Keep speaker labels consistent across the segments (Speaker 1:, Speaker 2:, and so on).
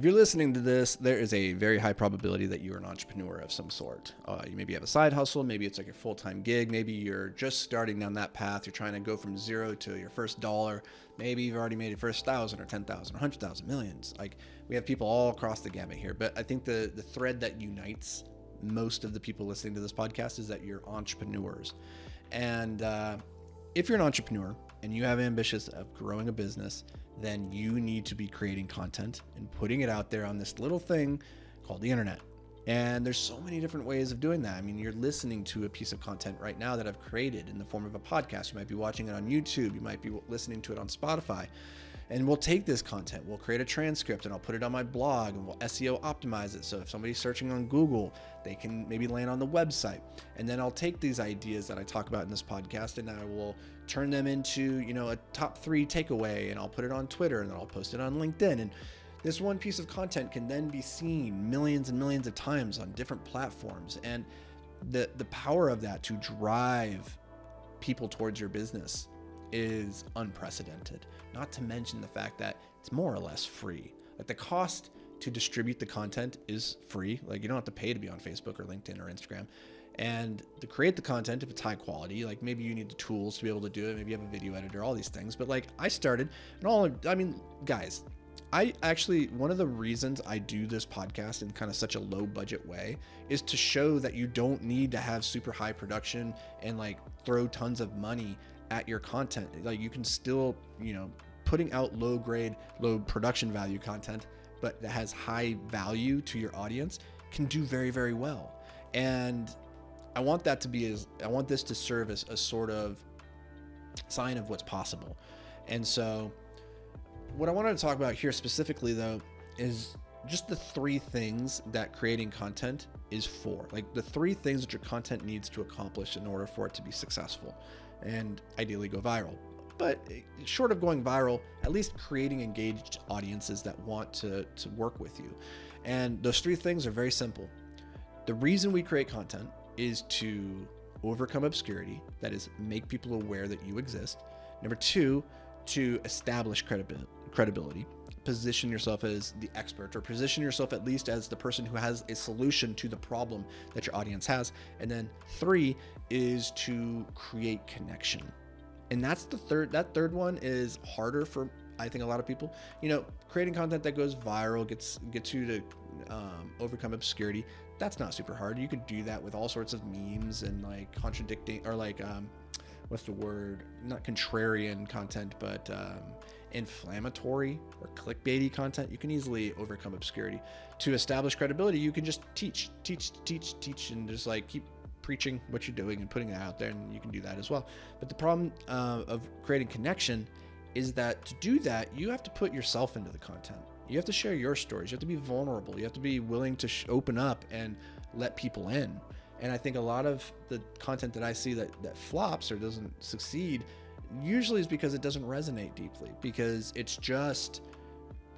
Speaker 1: if you're listening to this, there is a very high probability that you're an entrepreneur of some sort. You maybe have a side hustle. Maybe it's like your full-time gig. Maybe you're just starting down that path. You're trying to go from zero to your first dollar. Maybe you've already made your first 1,000 or 10,000 or 100,000, millions. Like, we have people all across the gamut here. But I think the thread that unites most of the people listening to this podcast is that you're entrepreneurs. And if you're an entrepreneur and you have ambitions of growing a business, then you need to be creating content and putting it out there on this little thing called the internet. And there's so many different ways of doing that. I mean, you're listening to a piece of content right now that I've created in the form of a podcast. You might be watching it on YouTube. You might be listening to it on Spotify. And we'll take this content, we'll create a transcript, and I'll put it on my blog, and we'll SEO optimize it. So if somebody's searching on Google, they can maybe land on the website. And then I'll take these ideas that I talk about in this podcast, and I will turn them into, a top 3 takeaway, and I'll put it on Twitter, and then I'll post it on LinkedIn. And this one piece of content can then be seen millions and millions of times on different platforms. And the power of that to drive people towards your business is unprecedented. Not to mention the fact that it's more or less free. Like, the cost to distribute the content is free. Like, you don't have to pay to be on Facebook or LinkedIn or Instagram. And to create the content, if it's high quality, like, maybe you need the tools to be able to do it. Maybe you have a video editor, all these things. But like, I started, and guys, one of the reasons I do this podcast in kind of such a low budget way is to show that you don't need to have super high production and like throw tons of money at your content. Like, you can still, putting out low production value content, but that has high value to your audience, can do very, very well. And I want this to serve as a sort of sign of what's possible. And so what I wanted to talk about here specifically, though, is just the 3 things that creating content is for. Like, the 3 things that your content needs to accomplish in order for it to be successful and ideally go viral. But short of going viral, at least creating engaged audiences that want to work with you. And those 3 things are very simple. The reason we create content is to overcome obscurity, that is, make people aware that you exist. Number 2, to establish credibility, position yourself as the expert, or position yourself at least as the person who has a solution to the problem that your audience has. And then 3 is to create connection. And that's the third. That third one is harder for, I think, a lot of people. Creating content that goes viral, gets you to overcome obscurity. That's not super hard. You could do that with all sorts of memes and like contradicting, or like what's the word? Not contrarian content, but inflammatory or clickbaity content. You can easily overcome obscurity. To establish credibility, you can just teach, and just like keep preaching what you're doing and putting it out there, and you can do that as well. But the problem of creating connection is that to do that, you have to put yourself into the content. You have to share your stories. You have to be vulnerable. You have to be willing to open up and let people in. And I think a lot of the content that I see that flops or doesn't succeed usually is because it doesn't resonate deeply, because it's just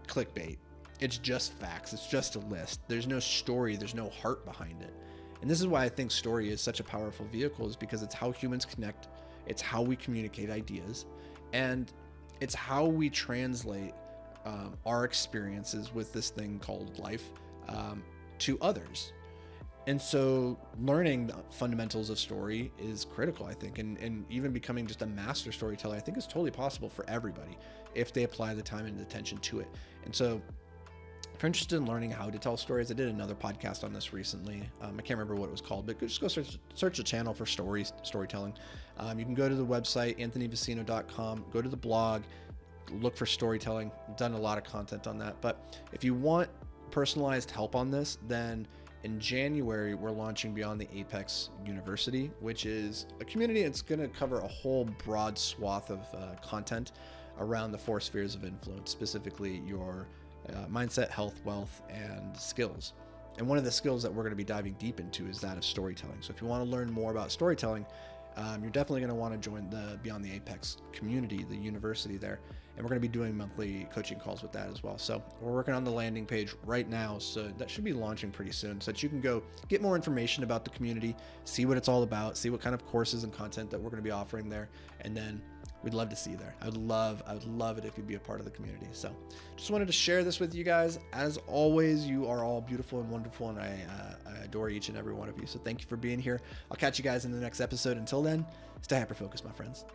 Speaker 1: clickbait. It's just facts. It's just a list. There's no story. There's no heart behind it. And this is why I think story is such a powerful vehicle, is because it's how humans connect. It's how we communicate ideas, and it's how we translate our experiences with this thing called life to others. And so learning the fundamentals of story is critical, I think, and even becoming just a master storyteller, I think, is totally possible for everybody if they apply the time and attention to it. And so if you're interested in learning how to tell stories, I did another podcast on this recently. I can't remember what it was called, but just go search the channel for storytelling. You can go to the website, anthonyvicino.com, go to the blog, look for storytelling. I've done a lot of content on that. But if you want personalized help on this, then in January, we're launching Beyond the Apex University, which is a community that's going to cover a whole broad swath of content around the 4 spheres of influence, specifically your mindset, health, wealth, and skills. And one of the skills that we're going to be diving deep into is that of storytelling. So if you want to learn more about storytelling, you're definitely going to want to join the Beyond the Apex community, the university there. And we're going to be doing monthly coaching calls with that as well. So we're working on the landing page right now. So that should be launching pretty soon, so that you can go get more information about the community, see what it's all about, see what kind of courses and content that we're going to be offering there, and then we'd love to see you there. I would love it if you'd be a part of the community. So just wanted to share this with you guys. As always, you are all beautiful and wonderful, and I adore each and every one of you. So thank you for being here. I'll catch you guys in the next episode. Until then, stay hyper focused, my friends.